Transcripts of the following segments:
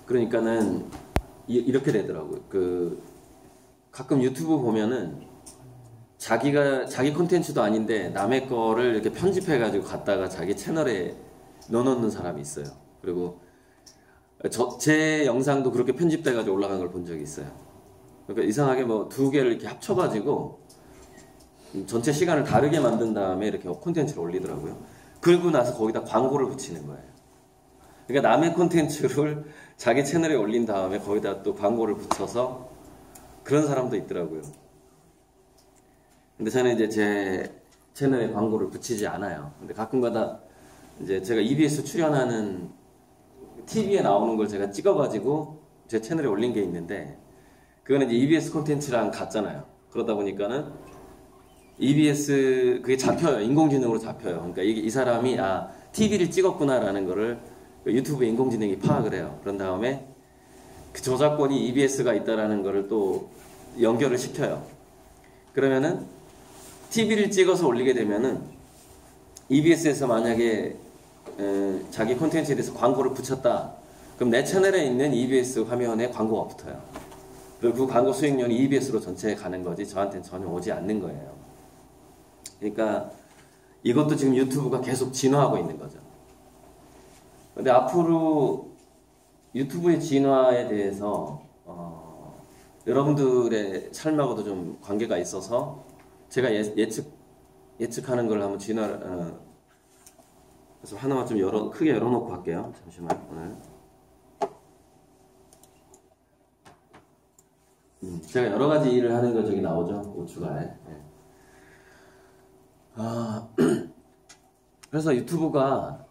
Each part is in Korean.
그러니까는 이렇게 되더라고요. 그 가끔 유튜브 보면은 자기 콘텐츠도 아닌데 남의 거를 이렇게 편집해가지고 갖다가 자기 채널에 넣어놓는 사람이 있어요. 그리고 제 영상도 그렇게 편집돼가지고 올라간 걸 본 적이 있어요. 그러니까 이상하게 뭐 두 개를 이렇게 합쳐가지고 전체 시간을 다르게 만든 다음에 이렇게 콘텐츠를 올리더라고요. 그리고 나서 거기다 광고를 붙이는 거예요. 그러니까 남의 콘텐츠를 자기 채널에 올린 다음에 거기다 또 광고를 붙여서 그런 사람도 있더라고요. 근데 저는 이제 제 채널에 광고를 붙이지 않아요. 근데 가끔가다 이제 제가 EBS 출연하는 TV에 나오는 걸 제가 찍어가지고 제 채널에 올린 게 있는데, 그거는 이제 EBS 콘텐츠랑 같잖아요. 그러다 보니까는 EBS 그게 잡혀요. 인공지능으로 잡혀요. 그러니까 이 사람이 TV를 찍었구나라는 거를 유튜브 인공지능이 파악을 해요. 그런 다음에 그 저작권이 EBS가 있다라는 거를 또 연결을 시켜요. 그러면은 TV를 찍어서 올리게 되면은 EBS에서 만약에 자기 콘텐츠에 대해서 광고를 붙였다. 그럼 내 채널에 있는 EBS 화면에 광고가 붙어요. 그리고 그 광고 수익률이 EBS로 전체에 가는 거지 저한테는 전혀 오지 않는 거예요. 그러니까 이것도 지금 유튜브가 계속 진화하고 있는 거죠. 근데 앞으로 유튜브의 진화에 대해서 여러분들의 삶하고도 좀 관계가 있어서 제가 예측하는 걸 한번 그래서 하나만 좀 크게 열어놓고 할게요. 잠시만. 오늘 제가 여러 가지 일을 하는 거 저기 나오죠. 우측아래. 네. 그래서 유튜브가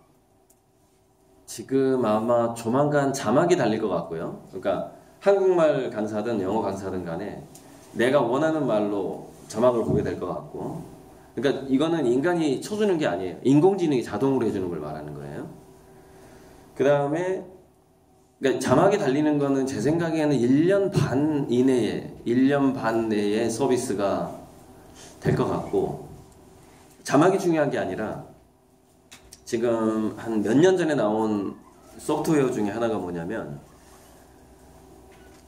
지금 아마 조만간 자막이 달릴 것 같고요. 그러니까 한국말 강사든 영어 강사든 간에 내가 원하는 말로 자막을 보게 될 것 같고, 그러니까 이거는 인간이 쳐주는 게 아니에요. 인공지능이 자동으로 해주는 걸 말하는 거예요. 그 다음에 그러니까 자막이 달리는 거는 제 생각에는 1년 반 내에 서비스가 될 것 같고, 자막이 중요한 게 아니라 지금 한 몇 년 전에 나온 소프트웨어 중에 하나가 뭐냐면,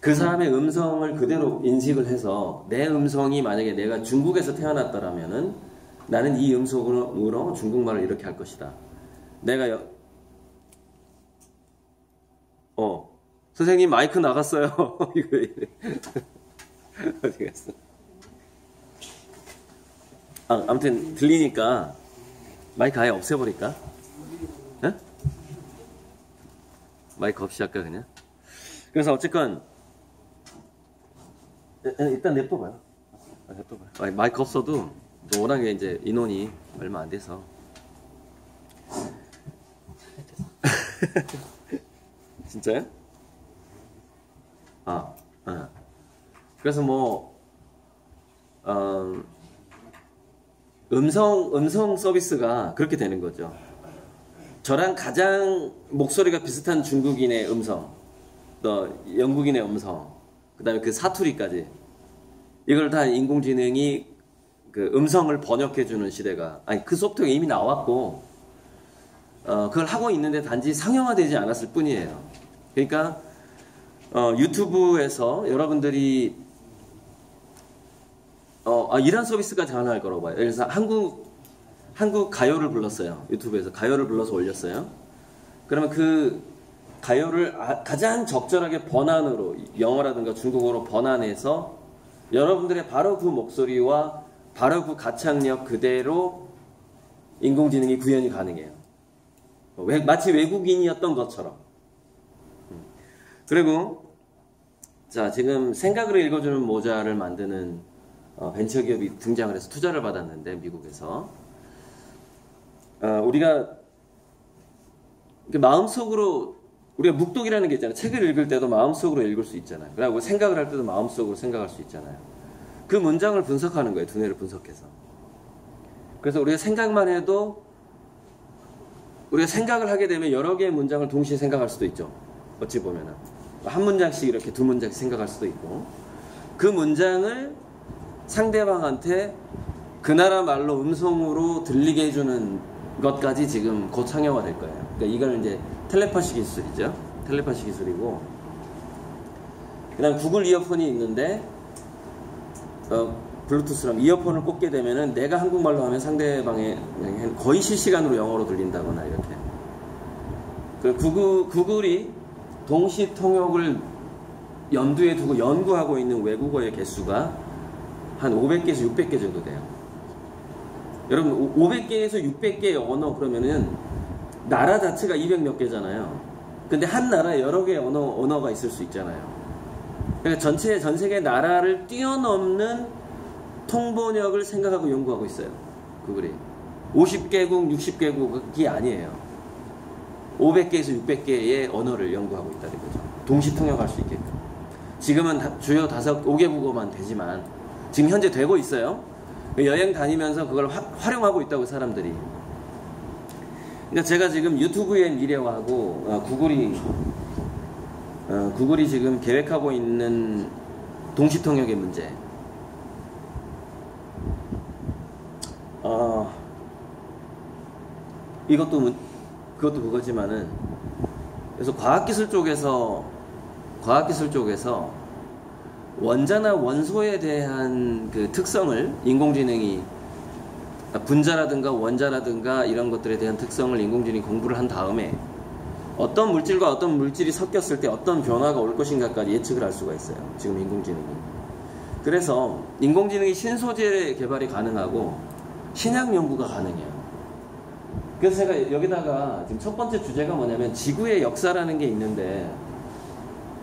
그 사람의 음성을 그대로 인식을 해서 내 음성이 만약에 내가 중국에서 태어났더라면은 나는 이 음성으로 중국말을 이렇게 할 것이다. 내가 선생님 마이크 나갔어요. 이거 어디 갔어? 아무튼 들리니까 마이크 아예 없애버릴까? 에? 마이크 없이 할까 그냥? 그래서 어쨌건 일단 냅둬봐요. 냅둬봐요. 마이크 없어도 워낙에 이제 인원이 얼마 안 돼서. 진짜요? 그래서 뭐 음성 서비스가 그렇게 되는 거죠. 저랑 가장 목소리가 비슷한 중국인의 음성, 또 영국인의 음성, 그 다음에 그 사투리까지, 이걸 다 인공지능이 그 음성을 번역해주는 시대가, 그 소프트웨어가 이미 나왔고, 그걸 하고 있는데 단지 상용화되지 않았을 뿐이에요. 그러니까 유튜브에서 여러분들이 이런 서비스까지 가능할 거라고 봐요. 그래서 한국 가요를 불렀어요. 유튜브에서 가요를 불러서 올렸어요. 그러면 그 가요를 가장 적절하게 번안으로, 영어라든가 중국어로 번안해서 여러분들의 바로 그 목소리와 바로 그 가창력 그대로 인공지능이 구현이 가능해요. 마치 외국인이었던 것처럼. 그리고 자, 지금 생각으로 읽어주는 모자를 만드는 벤처기업이 등장을 해서 투자를 받았는데, 미국에서 우리가 마음속으로, 우리가 묵독이라는 게 있잖아요. 책을 읽을 때도 마음속으로 읽을 수 있잖아요. 그리고 생각을 할 때도 마음속으로 생각할 수 있잖아요. 그 문장을 분석하는 거예요. 두뇌를 분석해서. 그래서 우리가 생각만 해도, 우리가 생각을 하게 되면 여러 개의 문장을 동시에 생각할 수도 있죠. 어찌 보면은 한 문장씩 이렇게 두 문장씩 생각할 수도 있고, 그 문장을 상대방한테 그 나라 말로 음성으로 들리게 해주는 것까지 지금 곧 상용화 될 거예요. 그러니까 이걸 이제 텔레파시 기술이죠. 텔레파시 기술이고, 그 다음 구글 이어폰이 있는데 블루투스랑 이어폰을 꽂게 되면은 내가 한국말로 하면 상대방의 거의 실시간으로 영어로 들린다거나 이렇게. 그 구글이 동시 통역을 염두에 두고 연구하고 있는 외국어의 개수가 한 500개에서 600개 정도 돼요. 여러분 500개에서 600개의 언어 그러면은 나라 자체가 200 몇 개잖아요. 근데 한 나라에 여러 개의 언어가 있을 수 있잖아요. 그러니까 전 세계 나라를 뛰어넘는 통번역을 생각하고 연구하고 있어요. 구글이 50개국, 60개국이 아니에요. 500개에서 600개의 언어를 연구하고 있다는 거죠. 동시 통역할 수 있게끔. 지금은 주요 5개국어만 되지만 지금 현재 되고 있어요. 여행 다니면서 그걸 활용하고 있다고 사람들이. 그러니까 제가 지금 유튜브의 미래화하고 구글이 지금 계획하고 있는 동시 통역의 문제. 그것도 그거지만은, 그래서 과학기술 쪽에서 원자나 원소에 대한 그 특성을 인공지능이, 분자라든가 원자라든가 이런 것들에 대한 특성을 인공지능이 공부를 한 다음에 어떤 물질과 어떤 물질이 섞였을 때 어떤 변화가 올 것인가까지 예측을 할 수가 있어요. 지금 인공지능이. 그래서 인공지능이 신소재 개발이 가능하고 신약 연구가 가능해요. 그래서 제가 여기다가 지금 첫 번째 주제가 뭐냐면 지구의 역사라는 게 있는데,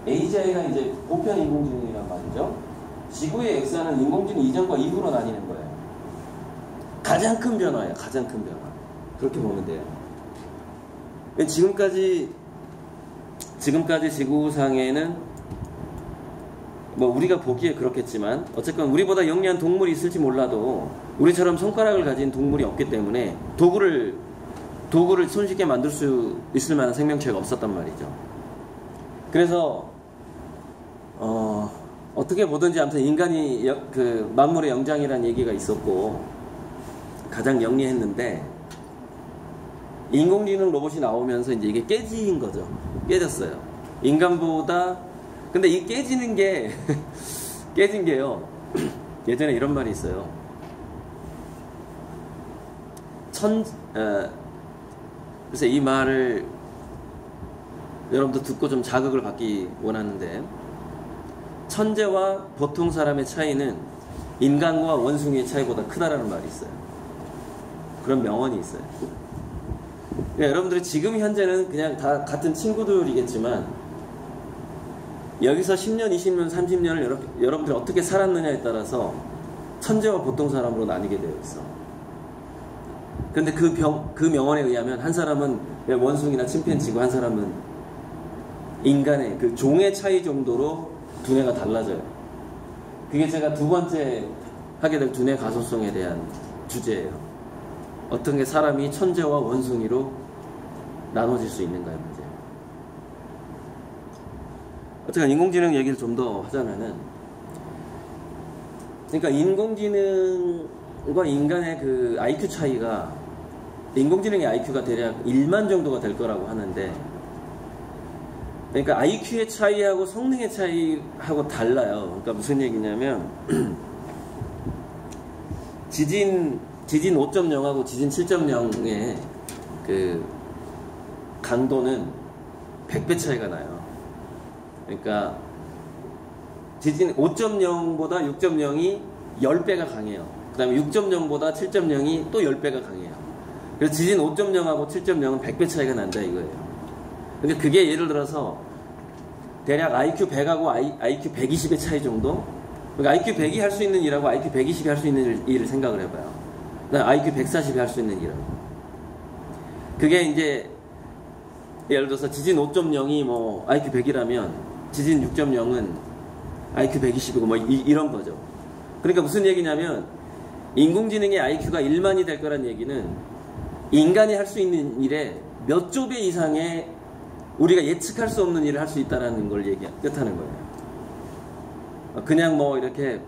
AGI가 이제 보편 인공지능이란 말이죠. 지구의 역사는 인공지능 이전과 이후로 나뉘는 거예요. 가장 큰 변화예요. 가장 큰 변화. 그렇게 보면 돼요. 지금까지 지구상에는 뭐 우리가 보기에 그렇겠지만 어쨌건 우리보다 영리한 동물이 있을지 몰라도 우리처럼 손가락을 가진 동물이 없기 때문에 도구를 손쉽게 만들 수 있을 만한 생명체가 없었단 말이죠. 그래서 어떻게 보든지 아무튼 인간이 그 만물의 영장이라는 얘기가 있었고 가장 영리했는데, 인공지능 로봇이 나오면서 이제 이게 깨진 거죠. 깨졌어요. 인간보다. 근데 이 깨진 게요. 예전에 이런 말이 있어요. 그래서 이 말을 여러분도 듣고 좀 자극을 받기 원하는데, 천재와 보통 사람의 차이는 인간과 원숭이의 차이보다 크다라는 말이 있어요. 그런 명언이 있어요. 그러니까 여러분들이 지금 현재는 그냥 다 같은 친구들이겠지만 여기서 10년, 20년, 30년을 여러분들이 어떻게 살았느냐에 따라서 천재와 보통 사람으로 나뉘게 되어 있어. 그런데 그 명언에 의하면 한 사람은 원숭이나 침팬지고 한 사람은 인간의 그 종의 차이 정도로 두뇌가 달라져요. 그게 제가 두 번째 하게 될 두뇌 가소성에 대한 주제예요. 어떤 게 사람이 천재와 원숭이로 나눠질 수 있는가의 문제. 어쨌든 인공지능 얘기를 좀 더 하자면은, 그러니까 인공지능과 인간의 그 IQ 차이가, 인공지능의 IQ가 대략 1만 정도가 될 거라고 하는데, 그러니까 IQ의 차이하고 성능의 차이하고 달라요. 그러니까 무슨 얘기냐면 지진 5.0하고 지진 7.0의 그 강도는 100배 차이가 나요. 그러니까 지진 5.0보다 6.0이 10배가 강해요. 그 다음에 6.0보다 7.0이 또 10배가 강해요. 그래서 지진 5.0하고 7.0은 100배 차이가 난다 이거예요. 근데 그게 예를 들어서 대략 IQ 100하고 IQ 120의 차이 정도? 그러니까 IQ 100이 할 수 있는 일하고 IQ 120이 할 수 있는 일을 생각을 해봐요. IQ 140이 할 수 있는 일은. 그게 이제 예를 들어서 지진 5.0이 뭐 IQ 100이라면 지진 6.0은 IQ 120이고 뭐 이런 거죠. 그러니까 무슨 얘기냐면 인공지능의 IQ가 1만이 될 거란 얘기는 인간이 할 수 있는 일에 몇 조 배 이상의 우리가 예측할 수 없는 일을 할 수 있다는 걸 뜻하는 거예요. 그냥 뭐 이렇게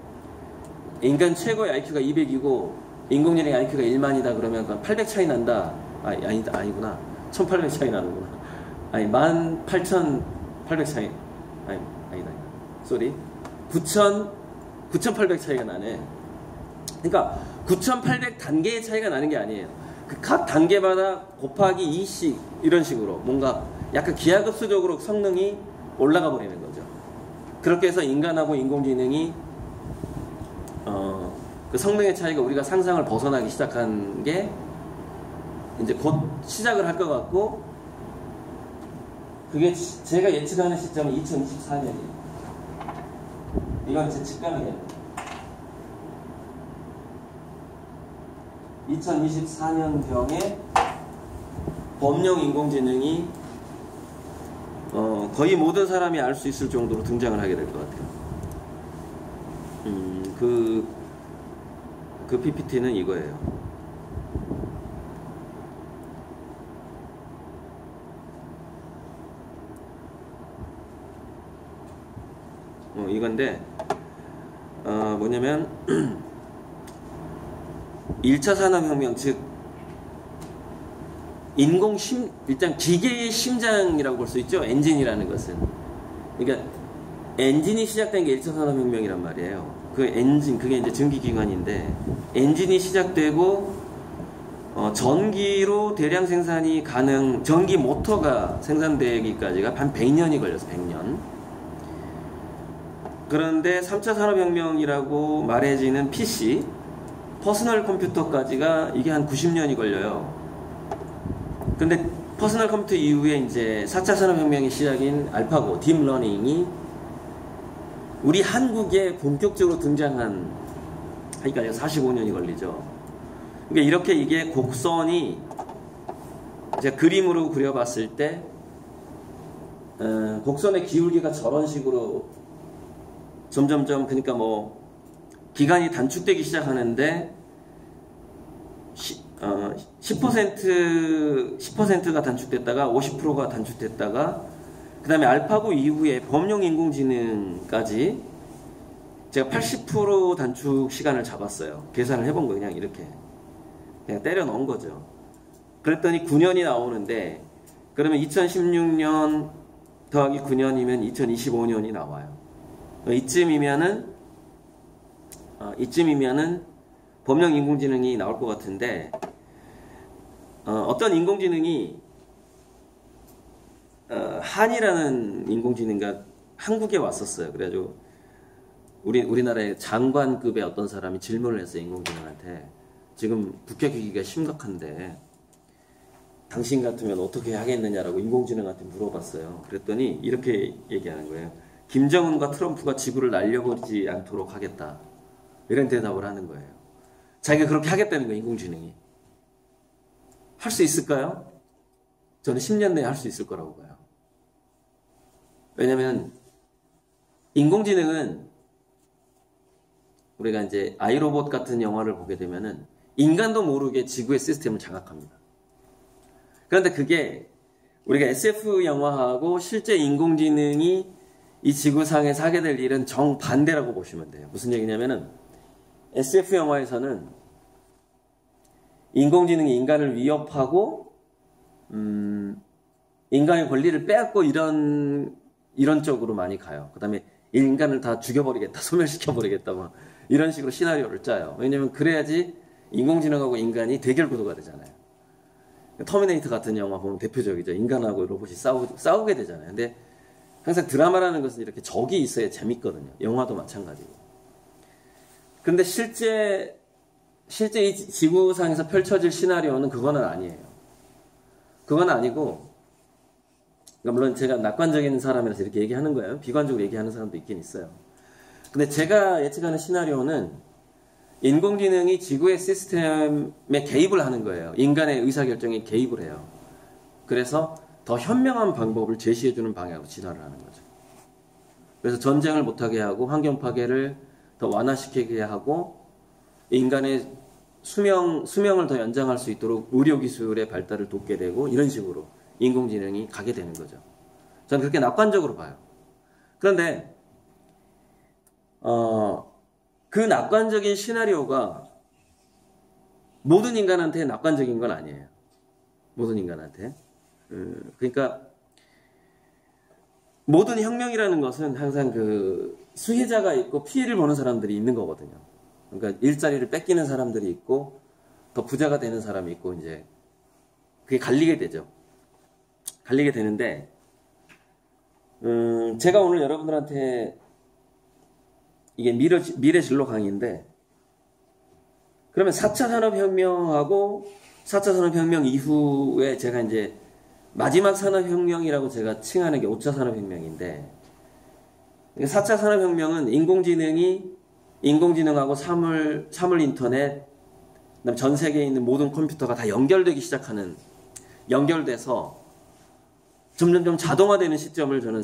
인간 최고의 IQ가 200이고 인공지능의 IQ가 1만이다 그러면 800 차이 난다. 아니구나. 1800 차이 나는구나. 아니 18,800 차이. 아니다. 쏘리. 9,800 차이가 나네. 그러니까 9,800 단계의 차이가 나는 게 아니에요. 그 각 단계마다 곱하기 2씩 이런 식으로 뭔가 약간 기하급수적으로 성능이 올라가 버리는 거죠. 그렇게 해서 인간하고 인공지능이 그 성능의 차이가 우리가 상상을 벗어나기 시작한 게 이제 곧 시작을 할 것 같고, 그게 제가 예측하는 시점은 2024년이에요. 이건 제 직감이에요. 2024년경에 범용 인공지능이 거의 모든 사람이 알 수 있을 정도로 등장을 하게 될 것 같아요. 그 PPT는 이거예요. 이건데 뭐냐면 1차 산업혁명, 즉 일단 기계의 심장이라고 볼 수 있죠. 엔진이라는 것은. 그러니까 엔진이 시작된 게 1차 산업혁명이란 말이에요. 그 엔진, 그게 이제 전기기관인데, 엔진이 시작되고 전기로 대량 생산이 전기 모터가 생산되기까지가 한 100년이 걸려서 100년. 그런데 3차 산업혁명이라고 말해지는 PC, 퍼스널 컴퓨터까지가 이게 한 90년이 걸려요. 근데 퍼스널 컴퓨터 이후에 이제 4차 산업혁명의 시작인 알파고, 딥러닝이 우리 한국에 본격적으로 등장한, 그러니까 45년이 걸리죠. 그러니까 이렇게 이게 곡선이 제가 그림으로 그려봤을 때 곡선의 기울기가 저런 식으로 점점점, 그러니까 뭐 기간이 단축되기 시작하는데 10%가 단축됐다가 50%가 단축됐다가, 그 다음에 알파고 이후에 범용 인공지능까지 제가 80% 단축 시간을 잡았어요. 계산을 해본 거예요. 그냥 이렇게 그냥 때려 넣은 거죠. 그랬더니 9년이 나오는데, 그러면 2016년 더하기 9년이면 2025년이 나와요. 이쯤이면은 범용 인공지능이 나올 것 같은데, 어떤 인공지능이 한이라는 인공지능가 한국에 왔었어요. 그래가지고 우리나라의 장관급의 어떤 사람이 질문을 했어요. 인공지능한테. 지금 북핵 위기가 심각한데 당신 같으면 어떻게 하겠느냐라고 인공지능한테 물어봤어요. 그랬더니 이렇게 얘기하는 거예요. 김정은과 트럼프가 지구를 날려버리지 않도록 하겠다. 이런 대답을 하는 거예요. 자기가 그렇게 하겠다는 거예요. 인공지능이. 할 수 있을까요? 저는 10년 내에 할 수 있을 거라고 봐요. 왜냐면 인공지능은 우리가 이제 아이로봇 같은 영화를 보게 되면은 인간도 모르게 지구의 시스템을 장악합니다. 그런데 그게 우리가 SF 영화하고 실제 인공지능이 이 지구상에서 하게 될 일은 정반대라고 보시면 돼요. 무슨 얘기냐면은 SF 영화에서는 인공지능이 인간을 위협하고 인간의 권리를 빼앗고 이런 쪽으로 많이 가요. 그 다음에 인간을 다 죽여버리겠다, 소멸시켜버리겠다, 뭐 이런 식으로 시나리오를 짜요. 왜냐면 그래야지 인공지능하고 인간이 대결 구도가 되잖아요. 터미네이터 같은 영화 보면 대표적이죠. 인간하고 로봇이 싸우게 되잖아요. 근데 항상 드라마라는 것은 이렇게 적이 있어야 재밌거든요. 영화도 마찬가지고. 근데 실제 이 지구상에서 펼쳐질 시나리오는 그거는 아니에요. 그건 아니고, 그러니까 물론 제가 낙관적인 사람이라서 이렇게 얘기하는 거예요. 비관적으로 얘기하는 사람도 있긴 있어요. 근데 제가 예측하는 시나리오는 인공지능이 지구의 시스템에 개입을 하는 거예요. 인간의 의사결정에 개입을 해요. 그래서 더 현명한 방법을 제시해주는 방향으로 진화를 하는 거죠. 그래서 전쟁을 못하게 하고 환경 파괴를 더 완화시키게 하고 인간의 수명을 더 연장할 수 있도록 의료기술의 발달을 돕게 되고, 이런 식으로 인공지능이 가게 되는 거죠. 저는 그렇게 낙관적으로 봐요. 그런데 그 낙관적인 시나리오가 모든 인간한테 낙관적인 건 아니에요. 모든 인간한테. 그러니까 모든 혁명이라는 것은 항상 그 수혜자가 있고 피해를 보는 사람들이 있는 거거든요. 그러니까 일자리를 뺏기는 사람들이 있고 더 부자가 되는 사람이 있고 이제 그게 갈리게 되죠. 갈리게 되는데 제가 오늘 여러분들한테 이게 미래 진로 강의인데 그러면 4차 산업혁명하고 4차 산업혁명 이후에 제가 이제 마지막 산업혁명이라고 제가 칭하는 게 5차 산업혁명인데 4차 산업혁명은 인공지능하고 사물 인터넷 그다음에 전 세계에 있는 모든 컴퓨터가 다 연결되기 시작하는 연결돼서 점점점 자동화되는 시점을 저는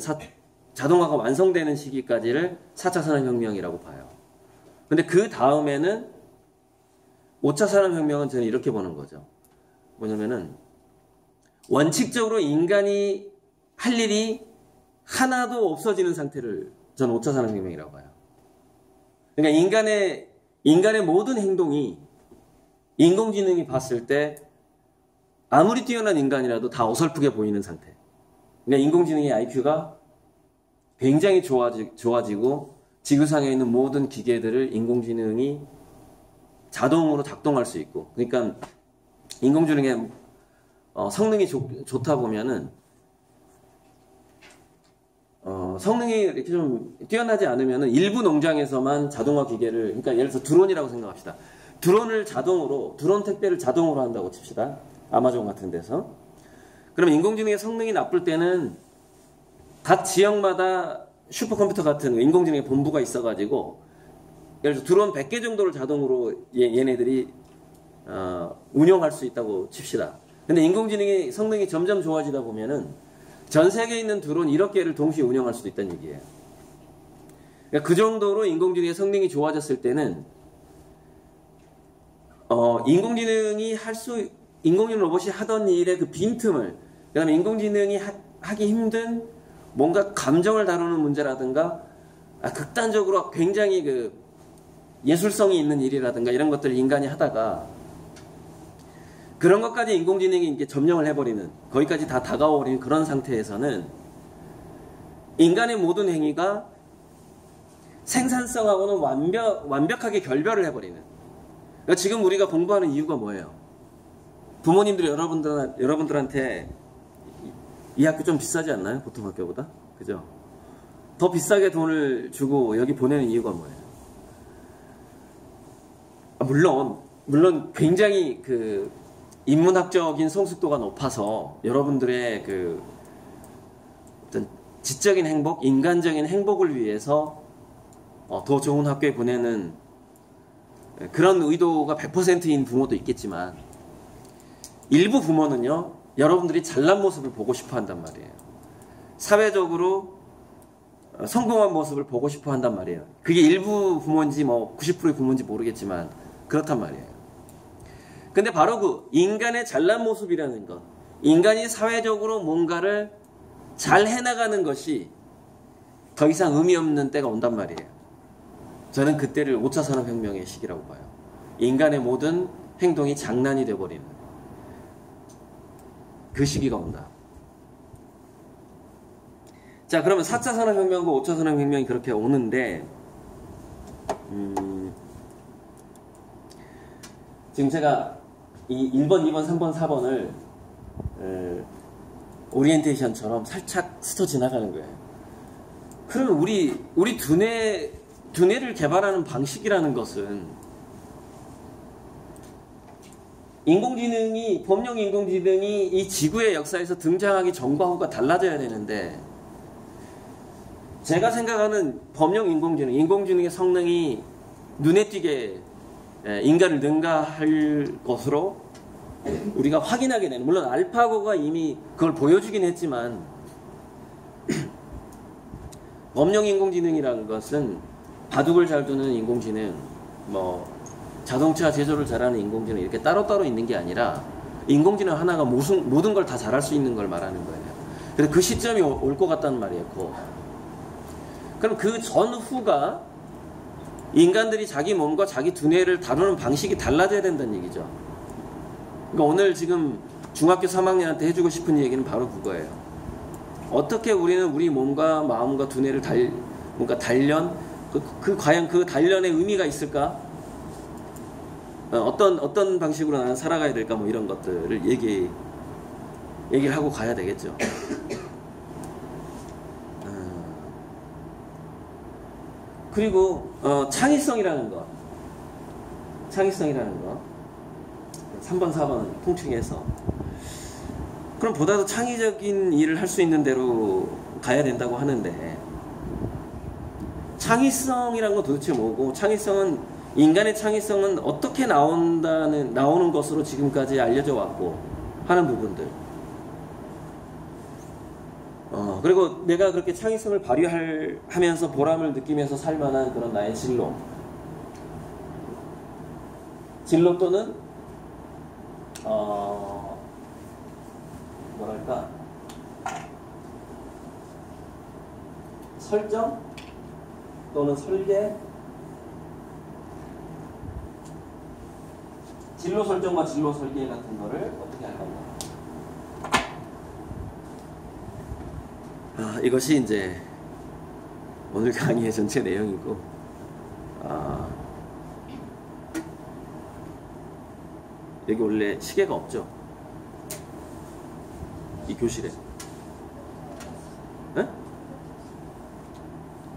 자동화가 완성되는 시기까지를 4차 산업혁명이라고 봐요. 근데 그 다음에는 5차 산업혁명은 저는 이렇게 보는 거죠. 뭐냐면은 원칙적으로 인간이 할 일이 하나도 없어지는 상태를 저는 5차 산업혁명이라고 봐요. 그러니까 인간의 모든 행동이 인공지능이 봤을 때 아무리 뛰어난 인간이라도 다 어설프게 보이는 상태. 그러니까 인공지능의 IQ가 굉장히 좋아지고 지구상에 있는 모든 기계들을 인공지능이 자동으로 작동할 수 있고 그러니까 인공지능의 성능이 좋다 보면은 성능이 이렇게 좀 뛰어나지 않으면은 일부 농장에서만 자동화 기계를 그러니까 예를 들어서 드론이라고 생각합시다. 드론 택배를 자동으로 한다고 칩시다. 아마존 같은 데서. 그러면 인공지능의 성능이 나쁠 때는 각 지역마다 슈퍼컴퓨터 같은 인공지능의 본부가 있어가지고 예를 들어 드론 100개 정도를 자동으로 얘네들이 운영할 수 있다고 칩시다. 근데 인공지능의 성능이 점점 좋아지다 보면은 전 세계에 있는 드론 1억 개를 동시에 운영할 수도 있다는 얘기예요. 그러니까 그 정도로 인공지능의 성능이 좋아졌을 때는 인공지능 로봇이 하던 일의 그 빈틈을 그다음에 인공지능이 하기 힘든 뭔가 감정을 다루는 문제라든가 극단적으로 굉장히 그 예술성이 있는 일이라든가 이런 것들을 인간이 하다가 그런 것까지 인공지능이 이렇게 점령을 해버리는 거기까지 다 다가와버리는 그런 상태에서는 인간의 모든 행위가 생산성하고는 완벽하게 결별을 해버리는 그러니까 지금 우리가 공부하는 이유가 뭐예요? 부모님들이 여러분들한테 이 학교 좀 비싸지 않나요? 보통 학교보다? 그죠? 더 비싸게 돈을 주고 여기 보내는 이유가 뭐예요? 물론 굉장히 그 인문학적인 성숙도가 높아서 여러분들의 그 어떤 지적인 행복, 인간적인 행복을 위해서 더 좋은 학교에 보내는 그런 의도가 100%인 부모도 있겠지만 일부 부모는요 여러분들이 잘난 모습을 보고 싶어 한단 말이에요. 사회적으로 성공한 모습을 보고 싶어 한단 말이에요. 그게 일부 부모인지 뭐 90%의 부모인지 모르겠지만 그렇단 말이에요. 근데 바로 그 인간의 잘난 모습이라는 것, 인간이 사회적으로 뭔가를 잘 해나가는 것이 더 이상 의미 없는 때가 온단 말이에요. 저는 그때를 5차 산업혁명의 시기라고 봐요. 인간의 모든 행동이 장난이 되어버리는 그 시기가 온다. 자, 그러면 4차 산업혁명과 5차 산업혁명이 그렇게 오는데 지금 제가 이 1번, 2번, 3번, 4번을 오리엔테이션처럼 살짝 스쳐 지나가는 거예요. 그러면 우리 두뇌를 개발하는 방식이라는 것은 범용 인공지능이 이 지구의 역사에서 등장하기 전과 후가 달라져야 되는데 제가 생각하는 범용 인공지능의 성능이 눈에 띄게 인간을 능가할 것으로 우리가 확인하게 되는 물론 알파고가 이미 그걸 보여주긴 했지만 범용 인공지능이라는 것은 바둑을 잘 두는 인공지능 뭐 자동차 제조를 잘하는 인공지능 이렇게 따로따로 있는 게 아니라 인공지능 하나가 모든 걸 다 잘할 수 있는 걸 말하는 거예요. 그래서 그 시점이 올 것 같다는 말이에요. 그럼 그 전후가 인간들이 자기 몸과 자기 두뇌를 다루는 방식이 달라져야 된다는 얘기죠. 그러니까 오늘 지금 중학교 3학년한테 해주고 싶은 얘기는 바로 그거예요. 어떻게 우리는 우리 몸과 마음과 두뇌를 뭔가 단련, 과연 그 단련의 의미가 있을까? 어떤 방식으로 나는 살아가야 될까? 뭐 이런 것들을 얘기를 하고 가야 되겠죠. 그리고 창의성이라는 것. 3번, 4번 통칭해서. 그럼 보다 더 창의적인 일을 할 수 있는 대로 가야 된다고 하는데, 창의성이란 건 도대체 뭐고, 인간의 창의성은 어떻게 나오는 것으로 지금까지 알려져 왔고 하는 부분들. 그리고 내가 그렇게 창의성을 발휘하면서 보람을 느끼면서 살만한 그런 나의 진로 또는 뭐랄까, 설정 또는 설계, 진로 설정과 진로 설계 같은 거를 어떻게 할 건가. 이것이 이제 오늘 강의의 전체 내용이고, 여기 원래 시계가 없죠? 이 교실에. 네?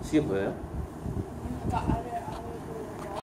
시계 보여요? 아까 아래